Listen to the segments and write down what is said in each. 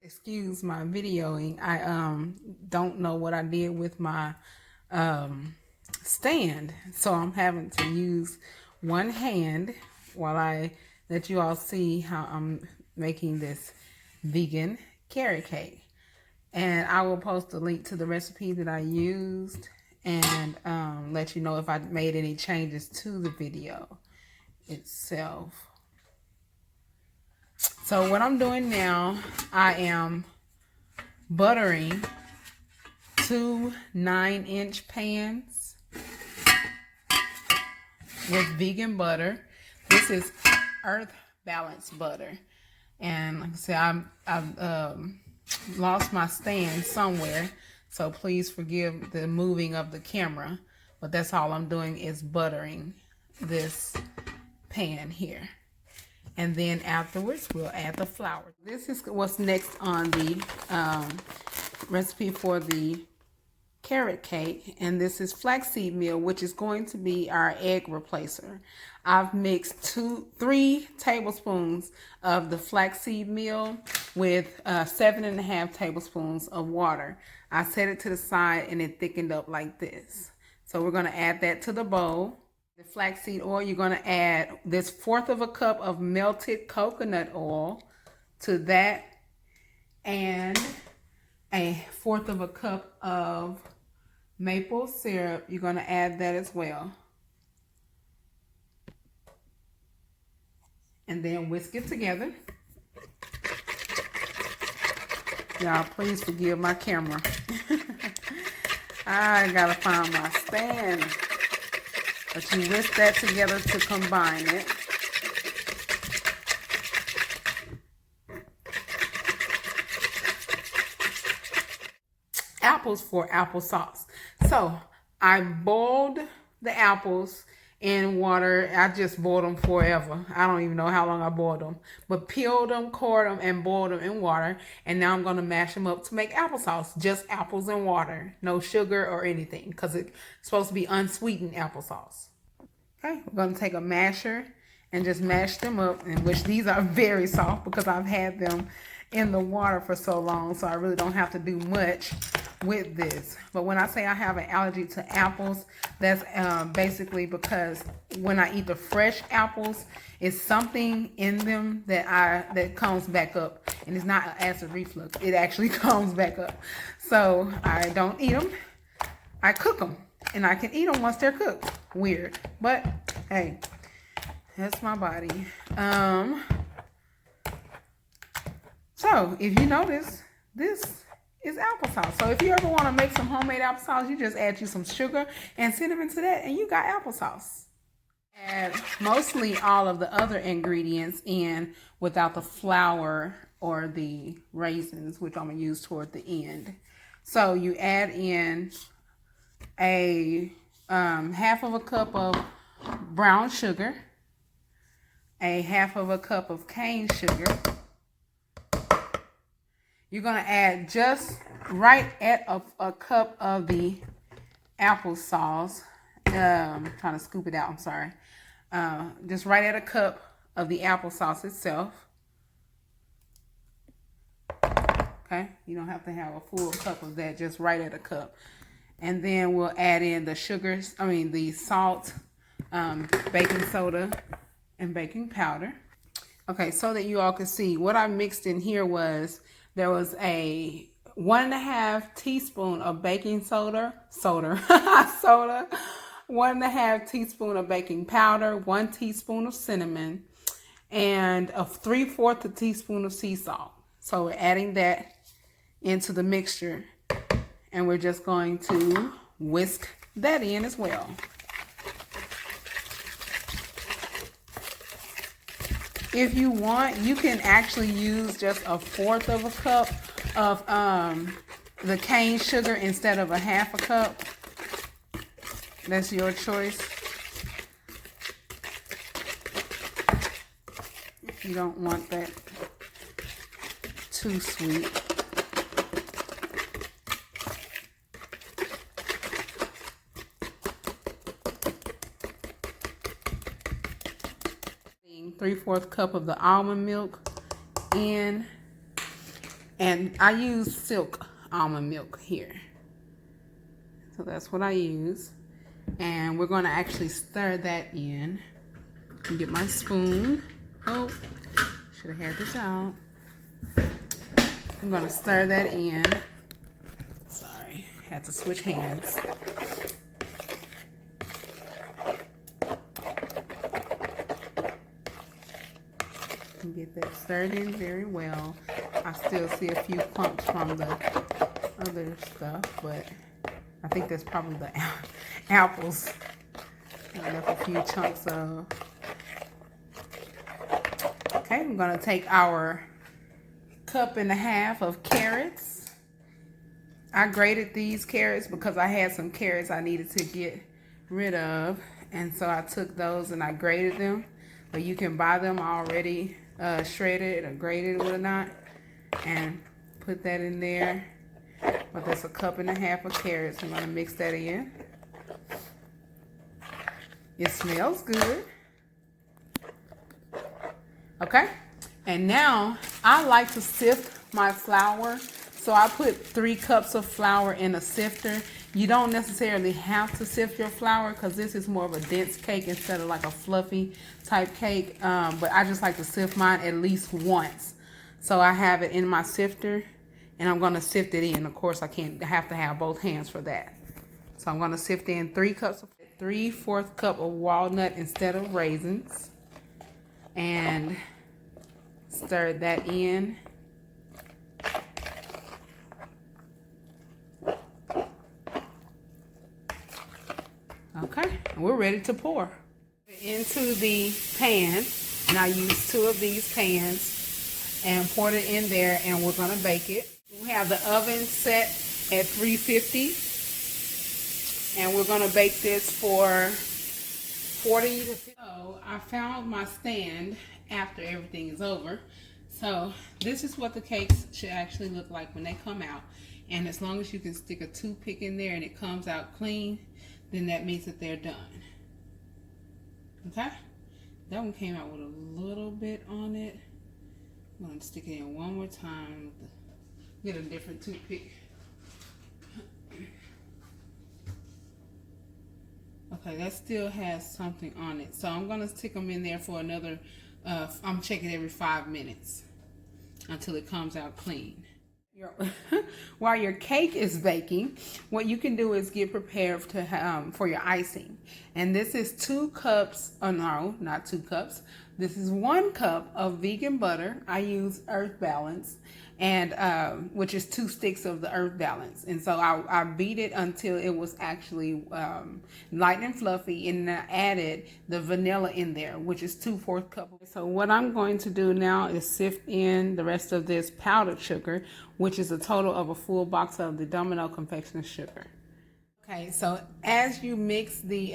Excuse my videoing. I don't know what I did with my stand, so I'm having to use one hand while I let you all see how I'm making this vegan carrot cake. And I will post a link to the recipe that I used and let you know if I made any changes to the video itself. So what I'm doing now, I am buttering two 9-inch pans with vegan butter. This is earth balanced butter. And like I said, I've lost my stand somewhere, so please forgive the moving of the camera. But that's all I'm doing is buttering this pan here. And then afterwards, we'll add the flour. This is what's next on the recipe for the carrot cake. And this is flaxseed meal, which is going to be our egg replacer. I've mixed 3 tablespoons of the flaxseed meal with 7.5 tablespoons of water. I set it to the side and it thickened up like this. So we're going to add that to the bowl. The flaxseed oil, you're going to add this 1/4 cup of melted coconut oil to that, and a 1/4 cup of maple syrup. You're going to add that as well. And then whisk it together. Y'all, please forgive my camera. I gotta find my stand. But you whisk that together to combine it. Apples for applesauce. So I boiled the apples in water. I just boiled them forever. I don't even know how long I boiled them. But peeled them, cored them, and boiled them in water. And now I'm going to mash them up to make applesauce. Just apples and water. No sugar or anything. Because it's supposed to be unsweetened applesauce. Okay, we're going to take a masher and just mash them up. And which these are very soft because I've had them in the water for so long. So I really don't have to do much with this. But when I say I have an allergy to apples, that's basically because when I eat the fresh apples, it's something in them that comes back up, and it's not an acid reflux. It actually comes back up. So I don't eat them. I cook them, and I can eat them once they're cooked. Weird, but hey, that's my body. So if you notice, this is applesauce. So if you ever want to make some homemade applesauce, you just add you some sugar and cinnamon to that, and you got applesauce. Add mostly all of the other ingredients in without the flour or the raisins, which I'm going to use toward the end. So you add in a 1/2 cup of brown sugar, a 1/2 cup of cane sugar. You're going to add just right at a cup of the applesauce. I'm trying to scoop it out, I'm sorry. Just right at a cup of the applesauce itself. Okay, you don't have to have a full cup of that, just right at a cup. And then we'll add in the sugars, the salt, baking soda, and baking powder. Okay, so that you all can see, what I mixed in here was, there was a 1.5 teaspoon of baking soda, 1.5 teaspoon of baking powder, 1 teaspoon of cinnamon, and a 3/4 teaspoon of sea salt. So we're adding that into the mixture, and we're just going to whisk that in as well. If you want, you can actually use just a 1/4 cup of the cane sugar instead of a 1/2 cup. That's your choice. If you don't want that too sweet. Adding 3/4 cup of the almond milk in And I use silk almond milk here. So that's what I use. And we're going to actually stir that in. Get my spoon. Oh, should have had this out. I'm going to stir that in. Sorry, had to switch hands. Get that stirred in very well. I still see a few clumps from the other stuff, but I think that's probably the apples. I left a few chunks of. Okay, I'm gonna take our 1.5 cups of carrots. I grated these carrots because I had some carrots I needed to get rid of, and so I took those and I grated them. But you can buy them already shredded or grated or not, and put that in there. But that's 1.5 cups of carrots. I'm gonna mix that in. It smells good. Okay, and now I like to sift my flour. So I put 3 cups of flour in a sifter. You don't necessarily have to sift your flour because this is more of a dense cake instead of like a fluffy type cake. But I just like to sift mine at least once. So I have it in my sifter and I'm gonna sift it in. Of course, I have to have both hands for that. So I'm gonna sift in 3 cups of 3/4 cup of walnut instead of raisins. And stir that in. Okay, and we're ready to pour into the pan. And I use 2 of these pans and poured it in there, and we're gonna bake it. We have the oven set at 350, and we're gonna bake this for 40 to 50. So I found my stand after everything is over. So this is what the cakes should actually look like when they come out. And as long as you can stick a toothpick in there and it comes out clean, then that means that they're done. Okay? That one came out with a little bit on it. I'm going to stick it in one more time. Get a different toothpick. Okay, that still has something on it. So I'm going to stick them in there for another, I'm checking every 5 minutes until it comes out clean. While your cake is baking, what you can do is get prepared to for your icing. And this is 2 cups, oh no, not 2 cups. This is 1 cup of vegan butter. I use Earth Balance, and which is 2 sticks of the Earth Balance. And so I beat it until it was actually light and fluffy, and I added the vanilla in there, which is 2/4 cup. So what I'm going to do now is sift in the rest of this powdered sugar, which is a total of a full box of the Domino confectioner sugar. Okay, so as you mix the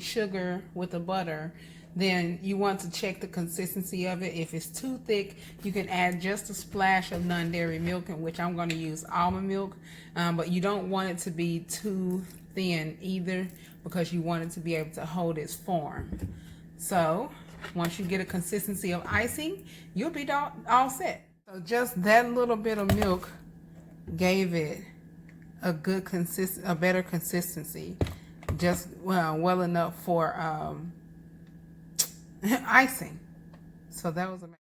sugar with the butter, then you want to check the consistency of it. If it's too thick, you can add just a splash of non-dairy milk, in which I'm going to use almond milk, but you don't want it to be too thin either, because you want it to be able to hold its form. So once you get a consistency of icing, you'll be all set. So just that little bit of milk gave it a good a better consistency, just well enough for icing. So that was amazing.